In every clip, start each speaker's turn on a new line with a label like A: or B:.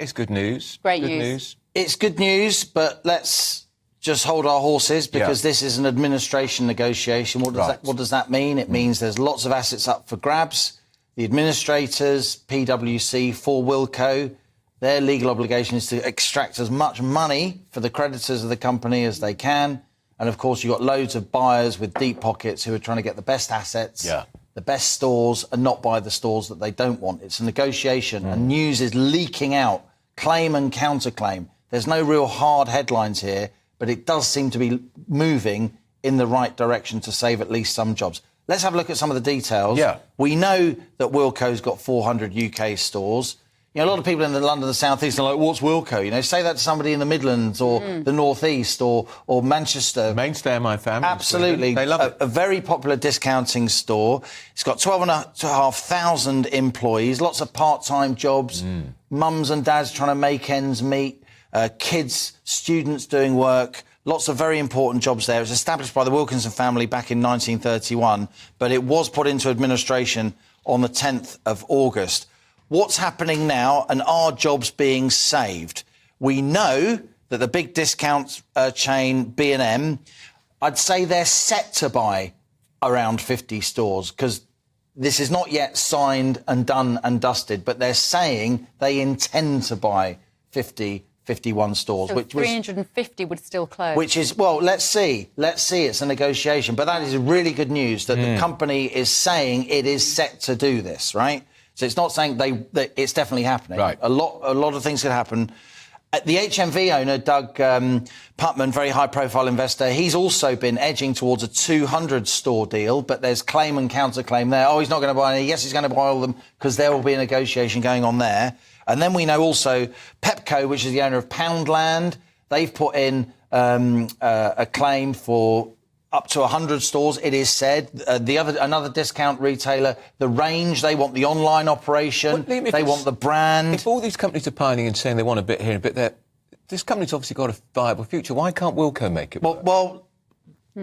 A: It's good news.
B: Great news.
C: It's good news, but let's just hold our horses because this is an administration negotiation. What does that mean? It means there's lots of assets up for grabs. The administrators, PwC, for Wilko, their legal obligation is to extract as much money for the creditors of the company as they can. And, of course, you've got loads of buyers with deep pockets who are trying to get the best assets, the best stores, and not buy the stores that they don't want. It's a negotiation, and news is leaking out, claim and counterclaim. There's no real hard headlines here, but it does seem to be moving in the right direction to save at least some jobs. Let's have a look at some of the details. We know that Wilko's got 400 UK stores. You know, a lot of people in the London, the South East are like, what's Wilko? You know, say that to somebody in the Midlands or the North East or Manchester.
A: Mainstay of my family.
C: Absolutely.
A: They love it.
C: A very popular discounting store. It's got 12,500 employees, lots of part-time jobs, mums and dads trying to make ends meet, kids, students doing work. Lots of very important jobs there. It was established by the Wilkinson family back in 1931, but it was put into administration on the 10th of August. What's happening now, and are jobs being saved? We know that the big discount chain B&M, I'd say they're set to buy around 50 stores because this is not yet signed and done and dusted, but they're saying they intend to buy 51 stores.
B: So 350 would still close.
C: Which is, well, let's see. It's a negotiation. But that is really good news that the company is saying it is set to do this, right? So it's not saying that it's definitely happening.
A: Right.
C: A lot of things could happen. The HMV owner, Doug Putman, very high-profile investor, he's also been edging towards a 200-store deal, but there's claim and counterclaim there. Oh, he's not going to buy any. Yes, he's going to buy all of them because there will be a negotiation going on there. And then we know also Pepco, which is the owner of Poundland, they've put in a claim for up to 100 stores, it is said. Another discount retailer, The Range, they want the online operation,
A: well,
C: they want the brand.
A: If all these companies are piling and saying they want a bit here and a bit there, this company's obviously got a viable future. Why can't Wilko make it work?
C: Well,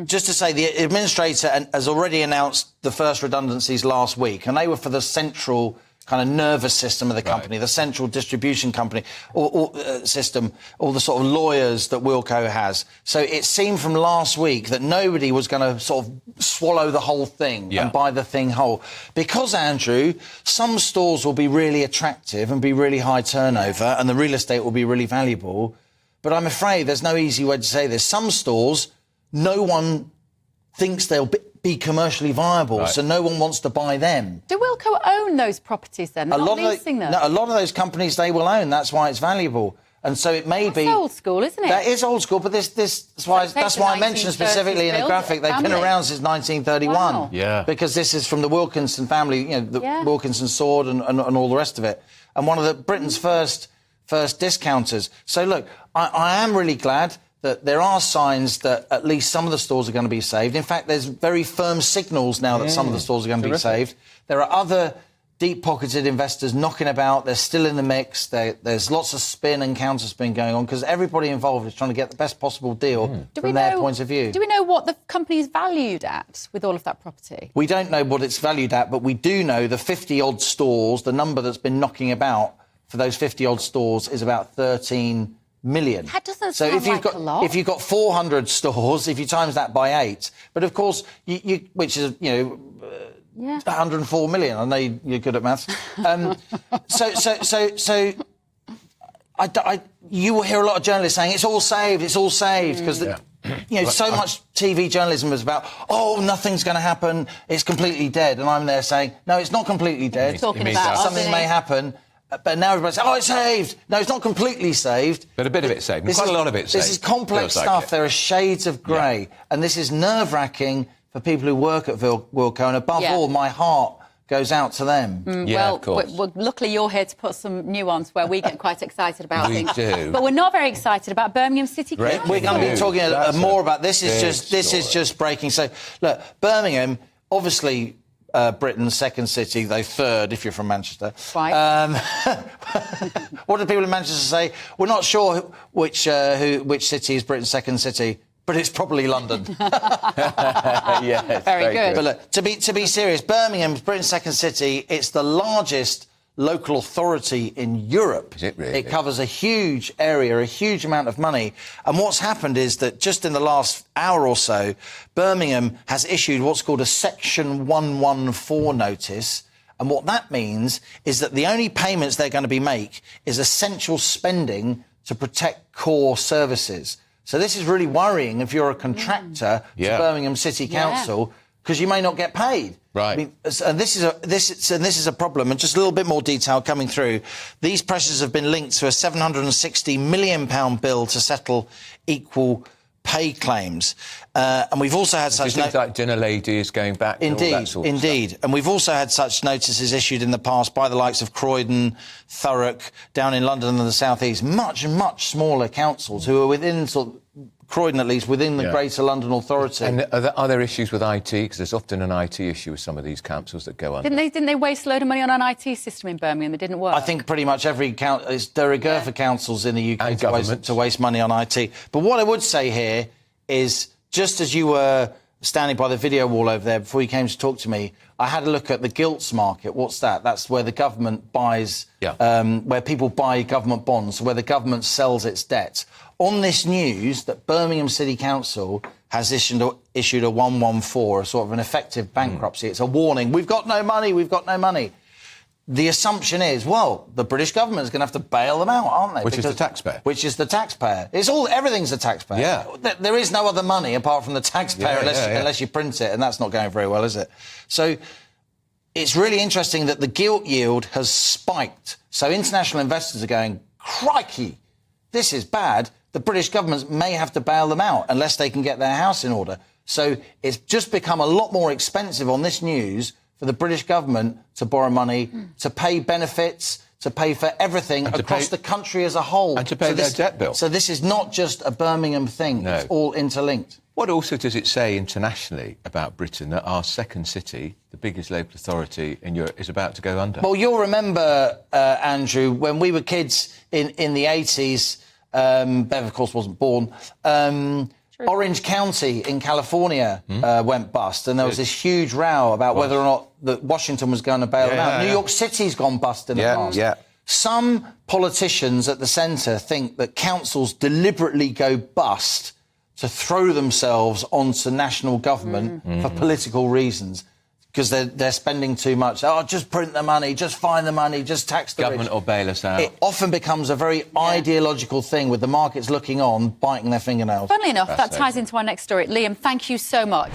C: just to say, the administrator has already announced the first redundancies last week, and they were for the central kind of nervous system of the company, the central distribution company or system, all the sort of lawyers that Wilko has. So it seemed from last week that nobody was going to sort of swallow the whole thing and buy the thing whole. Because, Andrew, some stores will be really attractive and be really high turnover and the real estate will be really valuable. But I'm afraid there's no easy way to say this. Some stores, no one thinks they'll be commercially viable, so no one wants to buy them.
B: Do Wilko own those propities then? They're not leasing them?
C: No, a lot of those companies they will own. That's why it's valuable. And so it may be...
B: That's old school, isn't it?
C: That is old school, but that's why I mentioned specifically in the graphic they've been around since 1931.
B: Wow.
A: Yeah.
C: Because this is from the Wilkinson family, you know, the Wilkinson sword and all the rest of it. And one of Britain's first discounters. So, look, I am really glad that there are signs that at least some of the stores are going to be saved. In fact, there's very firm signals now that some of the stores are going to be saved. There are other deep-pocketed investors knocking about. They're still in the mix. There's lots of spin and counter-spin going on because everybody involved is trying to get the best possible deal from their point of view.
B: Do we know what the company's valued at with all of that property?
C: We don't know what it's valued at, but we do know the 50-odd stores, the number that's been knocking about for those 50-odd stores is about 13 million.
B: That doesn't sound like a lot.
C: If you've got 400 stores, if you times that by 8, but of course, which is, 104 million. I know you're good at maths. You will hear a lot of journalists saying it's all saved, because so much TV journalism is about, nothing's going to happen, it's completely dead, and I'm there saying, no, it's not completely dead.
B: Talking about
C: something may happen. But now everybody's saying, it's saved. No, it's not completely saved.
A: But a bit of it's saved. Quite a lot of it's saved.
C: This is complex stuff. There are shades of grey. And this is nerve-wracking for people who work at Wilko. And above all, my heart goes out to them.
A: Of course.
B: Well, luckily you're here to put some nuance where we get quite excited about things.
A: We do.
B: But we're not very excited about Birmingham City Council.
C: We're going to be talking more about this. This is just breaking. So, look, Birmingham, obviously... Britain's second city, though third if you're from Manchester.
B: Right.
C: What do people in Manchester say? We're not sure which city is Britain's second city, but it's probably London.
A: Yes,
B: very good.
C: But look, to be serious, Birmingham's Britain's second city. It's the largest local authority in Europe.
A: Is it really?
C: It covers a huge area, a huge amount of money. And what's happened is that just in the last hour or so, Birmingham has issued what's called a Section 114 notice. And what that means is that the only payments they're going to be make is essential spending to protect core services. So this is really worrying if you're a contractor to Birmingham City Council, because you may not get paid.
A: Right.
C: I mean, and this is a problem. And just a little bit more detail coming through. These pressures have been linked to a £760 million bill to settle equal pay claims. And we've also had such...
A: things like dinner ladies going back and all that sort of stuff.
C: And we've also had such notices issued in the past by the likes of Croydon, Thurrock, down in London and the South East, much, much smaller councils who are within Croydon, at least, within the Greater London Authority.
A: And are there issues with IT? Because there's often an IT issue with some of these councils that go under.
B: Didn't they waste a load of money on an IT system in Birmingham that didn't work?
C: I think pretty much every council... It's de rigueur for councils in the UK to waste money on IT. But what I would say here is, just as you were standing by the video wall over there before you came to talk to me, I had a look at the gilts market. What's that? That's where the government buys... where people buy government bonds, where the government sells its debt. On this news that Birmingham City Council has issued a 114, a sort of an effective bankruptcy. It's a warning. We've got no money. We've got no money. The assumption is, well, the British government is going to have to bail them out, aren't they?
A: Which is the taxpayer.
C: Which is the taxpayer. Everything's the taxpayer.
A: Yeah.
C: There is no other money apart from the taxpayer unless you print it, and that's not going very well, is it? So it's really interesting that the gilt yield has spiked. So international investors are going, crikey, this is bad. The British government may have to bail them out unless they can get their house in order. So it's just become a lot more expensive on this news for the British government to borrow money, to pay benefits, to pay for everything across the country as a whole.
A: And to pay their debt bill.
C: So this is not just a Birmingham thing. No. It's all interlinked.
A: What also does it say internationally about Britain that our second city, the biggest local authority in Europe, is about to go under?
C: Well, you'll remember, Andrew, when we were kids in the 80s, Bev, of course, wasn't born. Orange County in California went bust, and there was this huge row about whether or not that Washington was going to bail them out. New York City's gone bust in the past. Some politicians at the centre think that councils deliberately go bust to throw themselves onto national government for political reasons. Because they're spending too much. Oh, just print the money, just find the money, just tax the
A: government
C: rich.
A: Or bail us out.
C: It often becomes a very ideological thing with the markets looking on, biting their fingernails.
B: Funnily enough, that ties into our next story. Liam, thank you so much.